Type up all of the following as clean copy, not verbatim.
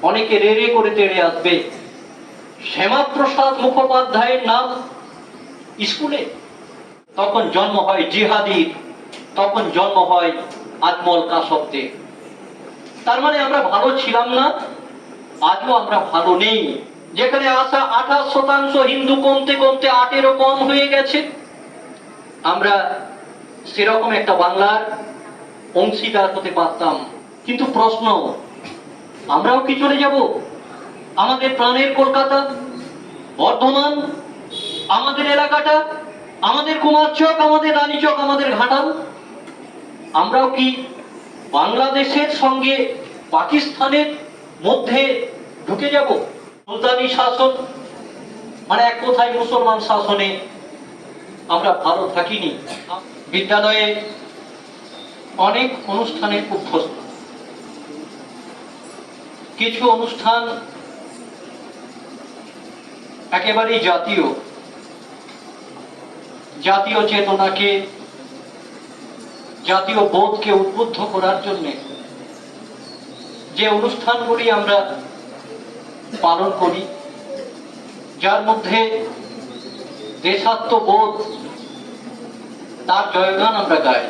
অনেকে রে রে করে তেড়ে আসবে। শ্যামাপ্রসাদ মুখোপাধ্যায়ের নাম স্কুলে, তখন জন্ম হয় জিহাদির, তখন জন্ম হয় আজমল কাসবদের। তার মানে আমরা ভালো ছিলাম না, আজও আমরা ভালো নেই। যেখানে আসা 28% হিন্দু কমতে কমতে 8-এরও কম হয়ে গেছে। আমরা সেরকম একটা বাংলার অংশীদার হতে পারতাম। কিন্তু প্রশ্ন, আমরাও কি চলে যাব? আমাদের প্রাণের কলকাতা, বর্ধমান, আমাদের এলাকাটা, আমাদের কুমারচক, আমাদের রানীচক, আমাদের ঘাটাল, আমরাও কি বাংলাদেশের সঙ্গে পাকিস্তানের মধ্যে ঢুকে যাব? সুলতানি শাসন মানে এক কথায় মুসলমান শাসনে আমরা ভালো থাকিনি। বিদ্যালয়ে অনেক অনুষ্ঠানের অভ্যস্ত, কিছু অনুষ্ঠান একেবারেই জাতীয় চেতনাকে, জাতীয় বোধকে উদ্বুদ্ধ করার জন্য যে অনুষ্ঠানগুলি আমরা পালন করি, যার মধ্যে দেশাত্মবোধ, তার জয়গান আমরা গাই।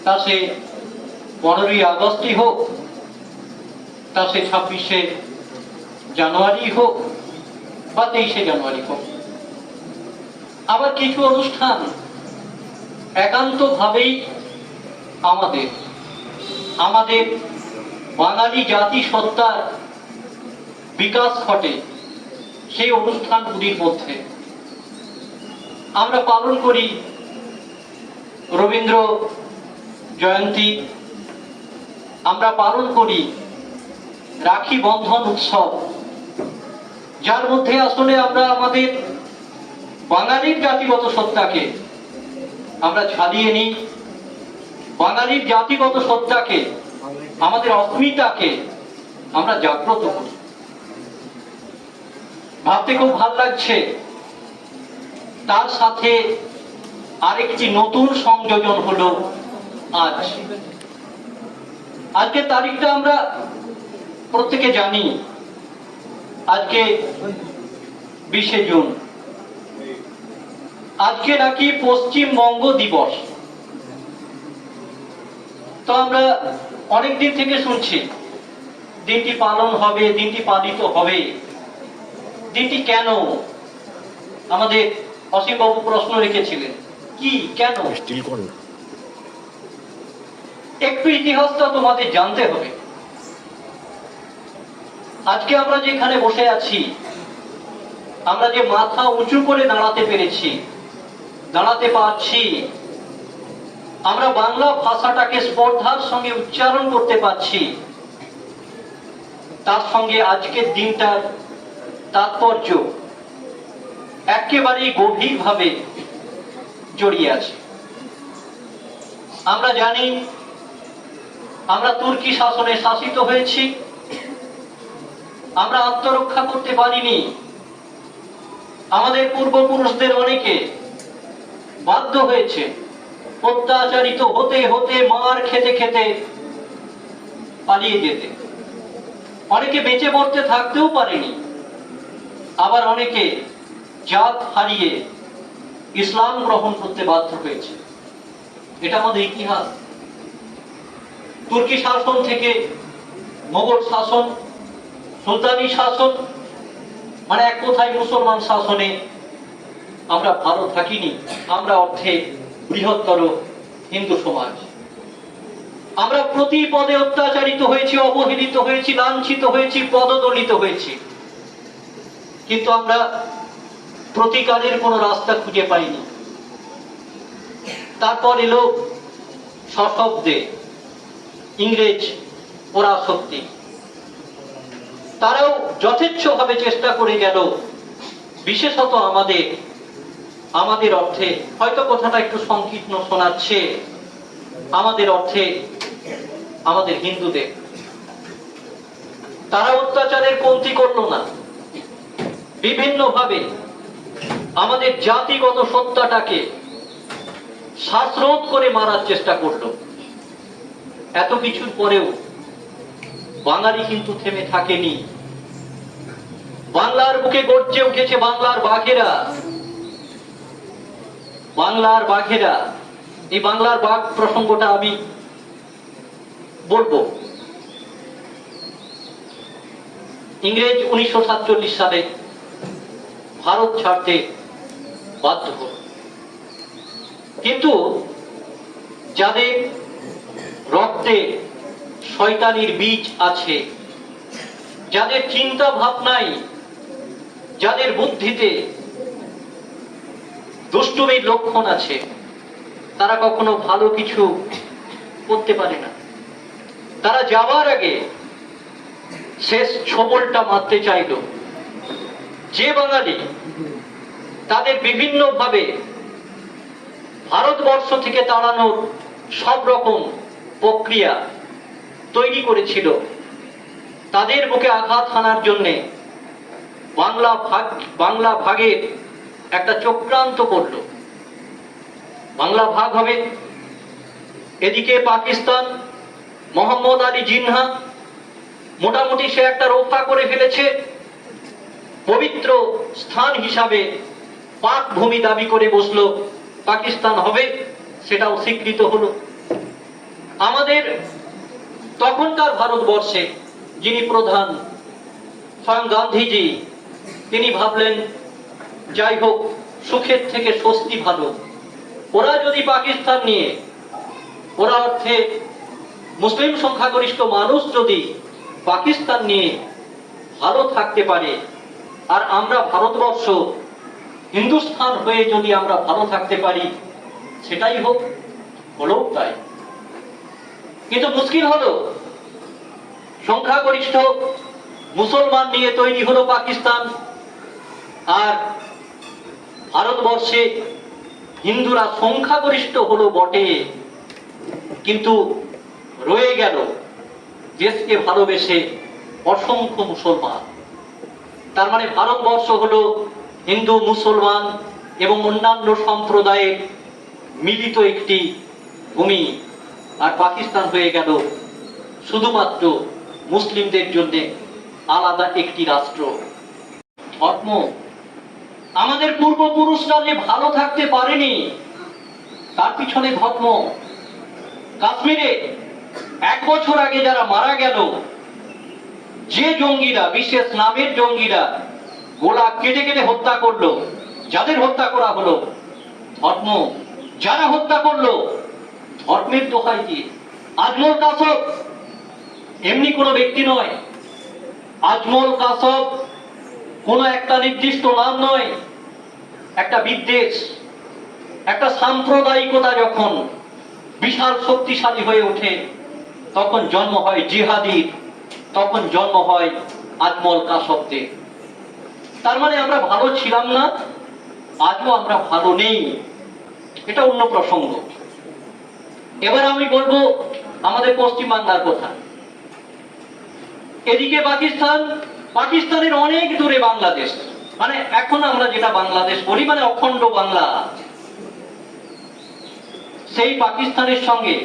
তা সে 15ই আগস্টই হোক, তা সে 26শে জানুয়ারি হোক বা 23শে জানুয়ারি হোক। আবার কিছু অনুষ্ঠান একান্তভাবেই আমাদের বাঙালি জাতি সত্তার বিকাশ ঘটে। সেই অনুষ্ঠানগুলির মধ্যে আমরা পালন করি রবীন্দ্র জয়ন্তী, আমরা পালন করি রাখি বন্ধন উৎসব, যার মধ্যে আসলে আমরা আমাদের বাঙালির জাতিগত সত্তাকে আমরা ছাড়িয়ে নিই, বাঙালির জাতিগত সত্তাকে, আমাদের অস্মিতাকে আমরা জাগ্রত করি। ভাবতে খুব ভালো লাগছে। তার সাথে আরেকটি নতুন সংযোজন হলো আজকে তারিখটা আমরা প্রত্যেকে জানি। আজকে 20শে জুন, আজকে নাকি পশ্চিমবঙ্গ দিবস। তো আমরা অনেকদিন থেকে শুনছি দিনটি পালন হবে, দিনটি পালিত হবে। দিনটি কেন? আমাদের অসীম বাবু প্রশ্ন রেখেছিলেন, কি কেন? একটু ইতিহাসটা তোমাদের জানতে হবে। আজকে আমরা যেখানে বসে আছি, আমরা যে মাথা উঁচু করে দাঁড়াতে পেরেছি, দাঁড়াতে পারছি, আমরা বাংলা ভাষাটাকে স্পর্ধার সঙ্গে উচ্চারণ করতে পারছি, তার সঙ্গে আজকের দিনটার তাৎপর্য একেবারেই গভীরভাবে জড়িয়ে আছে। আমরা জানি আমরা তুর্কি শাসনে শাসিত হয়েছি, আমরা আত্মরক্ষা করতে পারিনি। আমাদের পূর্বপুরুষদের অনেকে বাধ্য হয়েছে অত্যাচারিত হতে হতে, মার খেতে খেতে পালিয়ে যেতে। অনেকে বেঁচে পড়তে থাকতেও পারেনি। আবার অনেকে জাত হারিয়ে ইসলাম গ্রহণ করতে বাধ্য হয়েছে। এটা আমাদের ইতিহাস। তুর্কি শাসন থেকে মোগল শাসন, সুলতানি শাসন মানে এক কথায় মুসলমান শাসনে আমরা ভালো থাকিনি। আমরা অর্থে বৃহত্তর হিন্দু সমাজ। আমরা প্রতি পদে অত্যাচারিত হয়েছি, অবহেলিত হয়েছি, লাঞ্ছিত হয়েছি, পদদলিত হয়েছি। কিন্তু আমরা প্রতিকারের কোনো রাস্তা খুঁজে পাইনি। তারপর এলো সশব্দে ইংরেজ পরাশক্তি। তারাও যথেচ্ছভাবে চেষ্টা করে গেল, বিশেষত আমাদের অর্থে, হয়তো কথাটা একটু সংকীর্ণ শোনাচ্ছে, আমাদের অর্থে আমাদের হিন্দুদের। তারা অত্যাচারের কমতি করলো না, বিভিন্নভাবে আমাদের জাতিগত সত্তাটাকে শ্বাসরোধ করে মারার চেষ্টা করলো। এত কিছুর পরেও বাঙালি কিন্তু থেমে থাকেনি। বাংলার বুকে গর্জে উঠেছে বাংলার বাঘেরা। বাংলার বাঘেরা, এই বাংলার বাঘ প্রসঙ্গটা আমি বলবো। ইংরেজ 1947 সালে ভারত ছাড়তে বাধ্য হল, কিন্তু যাদের রক্তে শয়তানির বীজ আছে, যাদের চিন্তা ভাবনায়, যাদের বুদ্ধিতে দুষ্টুমির লক্ষণ আছে, তারা কখনো ভালো কিছু করতে পারে না। তারা যাবার আগে শেষ ছবলটা মারতে চাইল। যে বাঙালি তাদের বিভিন্ন ভাবে ভারতবর্ষ থেকে তাড়ানোর সব রকম প্রক্রিয়া তৈরি করেছিল, তাদের বুকে আঘাত হানার জন্যে বাংলা ভাগের একটা চক্রান্ত করল। বাংলা ভাগ হবে, এদিকে পাকিস্তান, মোহাম্মদ আলী জিন্নাহ মোটামুটি সে একটা রক্ষা করে ফেলেছে, পবিত্র স্থান হিসাবে পাক ভূমি দাবি করে বসলো, পাকিস্তান হবে, সেটাও স্বীকৃত হলো। আমাদের তখনকার ভারতবর্ষে যিনি প্রধান, স্বয়ং গান্ধীজি, তিনি ভাবলেন যাই হোক, সুখের থেকে স্বস্তি ভালো। ওরা যদি পাকিস্তান নিয়ে, ওরা অর্থে মুসলিম সংখ্যাগরিষ্ঠ মানুষ যদি পাকিস্তান নিয়ে ভালো থাকতে পারে, আর আমরা ভারতবর্ষ হিন্দুস্তান হয়ে যদি আমরা ভালো থাকতে পারি, সেটাই হোক, হলো তাই। কিন্তু মুশকিল হলো, সংখ্যাগরিষ্ঠ মুসলমান নিয়ে তৈরি হলো পাকিস্তান, আর ভারতবর্ষে হিন্দুরা সংখ্যাগরিষ্ঠ হলো বটে, কিন্তু রয়ে গেল দেশকে ভালোবেসে অসংখ্য মুসলমান। তার মানে ভারতবর্ষ হলো হিন্দু, মুসলমান এবং অন্যান্য সম্প্রদায়ের মিলিত একটি ভূমি, আর পাকিস্তান হয়ে গেল শুধুমাত্র মুসলিমদের জন্য আলাদা একটি রাষ্ট্র। ধর্ম, আমাদের পূর্বপুরুষরা যে ভালো থাকতে পারেনি, তার পিছনে ধর্ম। কাশ্মীরে 1 বছর আগে যারা মারা গেল, যে জঙ্গিরা, বিশেষ নামের জঙ্গিরা গোলা কেটে কেটে হত্যা করলো, যাদের হত্যা করা হলো ধর্ম, যারা হত্যা করলো ধর্মের দোহাই দিয়ে। আজমল কাসব এমনি কোনো ব্যক্তি নয়, আজমল কাসব কোনো একটা নির্দিষ্ট নাম নয়, একটা বিদ্বেষ, একটা সাম্প্রদায়িকতা যখন বিশাল শক্তিশালী হয়ে ওঠে, তখন জন্ম হয় জিহাদির, তখন জন্ম হয় আজমল কাসবদের। তার মানে আমরা ভালো ছিলাম না, আজও আমরা ভালো নেই, এটা অন্য প্রসঙ্গ। এবার আমি বলবো আমাদের পশ্চিম বাংলার কথা। এদিকে পাকিস্তান, পাকিস্তানের অনেক দূরে বাংলাদেশ, মানে এখন আমরা যেটা বাংলাদেশ বলি, মানে অখণ্ড বাংলা। সেই পাকিস্তানের সঙ্গে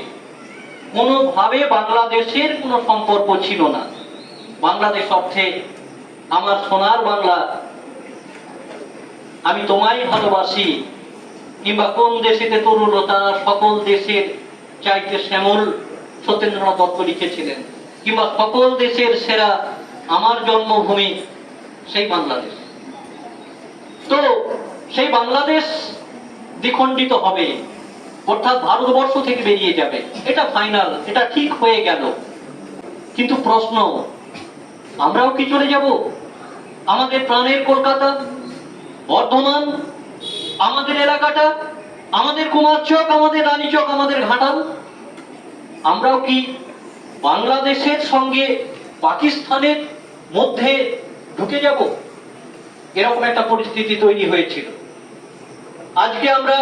কোনোভাবে বাংলাদেশের কোনো সম্পর্ক ছিল না। বাংলাদেশ অর্থে আমার সোনার বাংলা, আমি তোমায় ভালোবাসি, কিংবা কোন দেশেতে তরুলতা সকল দেশের চাইতে শ্যামল, সত্যেন্দ্রনাথ দত্ত লিখেছিলেন, কিংবা সকল দেশের সেরা আমার জন্মভূমি, সেই বাংলাদেশ। তো সেই বাংলাদেশ দ্বিখণ্ডিত হবে, অর্থাৎ ভারতবর্ষ থেকে বেরিয়ে যাবে, এটা ফাইনাল, এটা ঠিক হয়ে গেল। কিন্তু প্রশ্ন, আমরাও কি চলে যাব? আমাদের প্রাণের কলকাতা, বর্ধমান, আমাদের এলাকাটা, আমাদের কুমারচক, আমাদের রানীচক, আমাদের ঘাটাল, আমরাও কি বাংলাদেশের সঙ্গে পাকিস্তানের মধ্যে ঢুকে যাব? এরকম একটা পরিস্থিতি তৈরি হয়েছিল। আজকে আমরা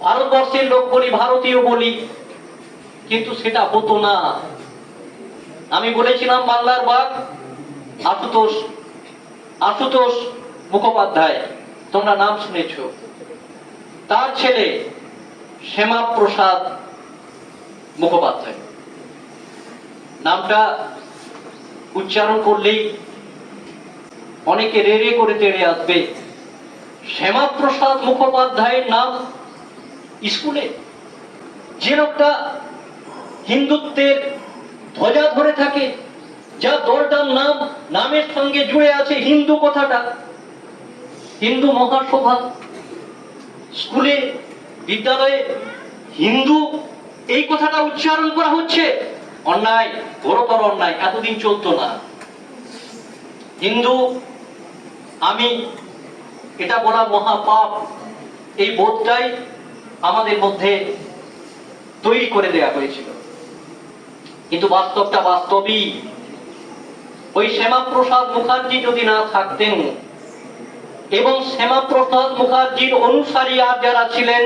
ভারতবর্ষের লোক বলি, ভারতীয় বলি, কিন্তু সেটা হতো না। আমি বলেছিলাম বাংলার বাঘ আশুতোষ মুখোপাধ্যায়, তোমরা নাম শুনেছ। তার ছেলে শ্যামাপ্রসাদ মুখোপাধ্যায়, নামটা উচ্চারণ করলেই অনেকে রে রে করে তেড়ে আসবে। শ্যামাপ্রসাদ মুখোপাধ্যায়ের নাম স্কুলে, যে লোকটা হিন্দুত্বের ধ্বজা ধরে থাকে, যা দলটার নামের সঙ্গে জুড়ে আছে হিন্দু কথাটা, হিন্দু মহাসভা, স্কুলে বিদ্যালয়ে হিন্দু এই কথাটা উচ্চারণ করা হচ্ছে, অন্যায়, ঘোরতর অন্যায়। এতদিন চলতো না। হিন্দু আমি, এটা বলা মহাপাপ, এই বোধটাই আমাদের মধ্যে তৈরি করে দেয়া হয়েছিল। কিন্তু বাস্তবটা বাস্তবই। ওই শ্যামাপ্রসাদ মুখার্জি যদি না থাকতেন এবং শ্যামাপ্রসাদ মুখার্জির অনুসারী আর যারা ছিলেন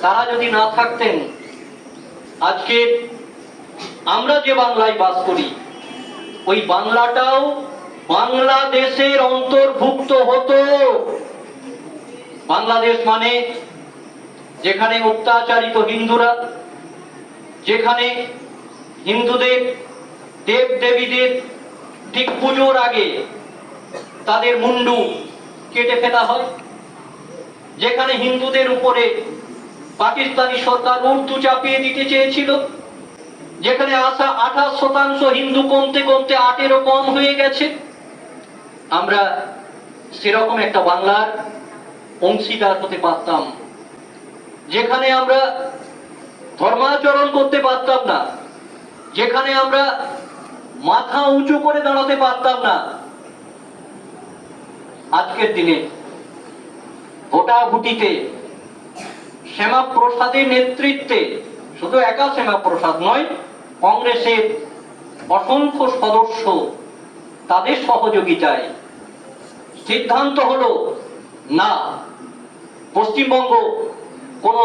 তারা যদি না থাকতেন, আজকে আমরা যে বাংলায় বাস করি ওই বাংলাটাও বাংলাদেশের অন্তর্ভুক্ত হতো। বাংলাদেশ মানে যেখানে অত্যাচারিত হিন্দুরা, যেখানে হিন্দুদের দেব দেবীদের ঠিক পুজোর আগে তাদের মুন্ডু কেটে ফেলা হয়, যেখানে হিন্দুদের উপরে পাকিস্তানি সরকার উর্দু চাপিয়ে দিতে চেয়েছিল, যেখানে 28% হিন্দু কমতে কমতে 8-এরও কম হয়ে গেছে, আমরা সেরকম একটা বাংলার অংশীদার হতে পারতাম, যেখানে আমরা ধর্মাচরণ করতে পারতাম না, যেখানে আমরা মাথা উঁচু করে দাঁড়াতে পারতাম না। আজকের দিনে ভোটাভুটিতে শ্যামাপ্রসাদের নেতৃত্বে, শুধু একা শ্যামাপ্রসাদ নয়, কংগ্রেসের অসংখ্য সদস্য, তাদের সহযোগিতায় সিদ্ধান্ত হলো না, পশ্চিমবঙ্গ কোন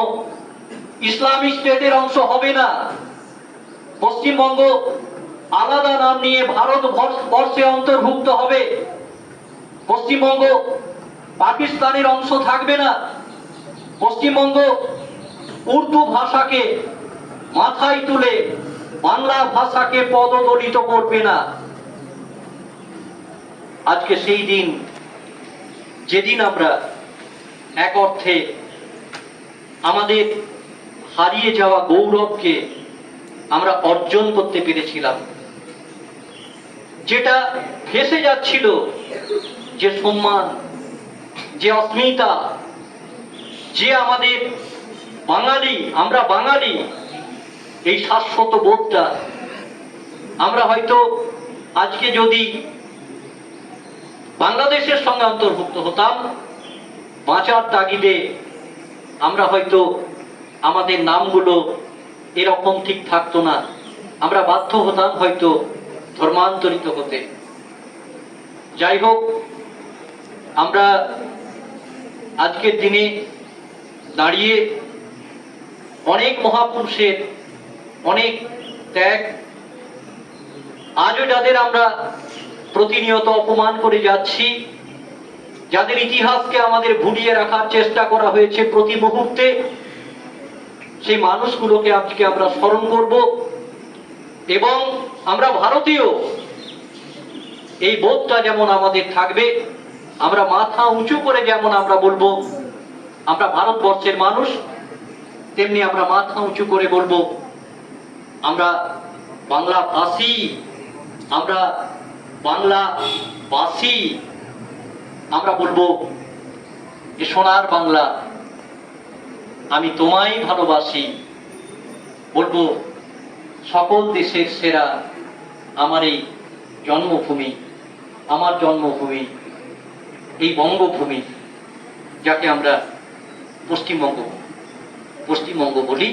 ইসলামিক স্টেটের অংশ হবে না। পশ্চিমবঙ্গ আলাদা নাম নিয়ে ভারতবর্ষে অন্তর্ভুক্ত হবে। পশ্চিমবঙ্গ পাকিস্তানের অংশ থাকবে না। পশ্চিমবঙ্গ উর্দু ভাষাকে মাথায় তুলে বাংলা ভাষাকে পদদলিত করবে না। আজকে সেই দিন, যেদিন আমরা এক অর্থে আমাদের হারিয়ে যাওয়া গৌরবকে আমরা অর্জন করতে পেরেছিলাম, যেটা ভেসে যাচ্ছিল, যে সম্মান, যে অস্মিতা, যে আমাদের বাঙালি, আমরা বাঙালি, এই শাশ্বত বোধটা আমরা হয়তো আজকে যদি বাংলাদেশের সঙ্গে অন্তর্ভুক্ত হতাম, বাঁচার তাগিদে আমরা হয়তো আমাদের নামগুলো এরকম ঠিক থাকতো না, আমরা বাধ্য হতাম হয়তো ধর্মান্তরিত হতে। যাই হোক, আমরা আজকের দিনে দাঁড়িয়ে অনেক মহাপুরুষের অনেক ত্যাগ, আজও যাদের আমরা প্রতিনিয়ত অপমান করে যাচ্ছি, যাদের ইতিহাসকে আমাদের ভুলিয়ে রাখার চেষ্টা করা হয়েছে প্রতি মুহূর্তে, সেই মানুষগুলোকে আজকে আমরা স্মরণ করব। এবং আমরা ভারতীয়, এই বোধটা যেমন আমাদের থাকবে, আমরা মাথা উঁচু করে যেমন আমরা বলবো আমরা ভারতবর্ষের মানুষ, তেমনি আমরা মাথা উঁচু করে বলবো আমরা বাংলা ভাষী, আমরা বাংলাবাসী। আমরা বলবো যে সোনার বাংলা, আমি তোমায় ভালোবাসি। বলবো সকল দেশের সেরা আমার এই জন্মভূমি, আমার জন্মভূমি, এই বঙ্গভূমি, যাকে আমরা পশ্চিমবঙ্গ বলি।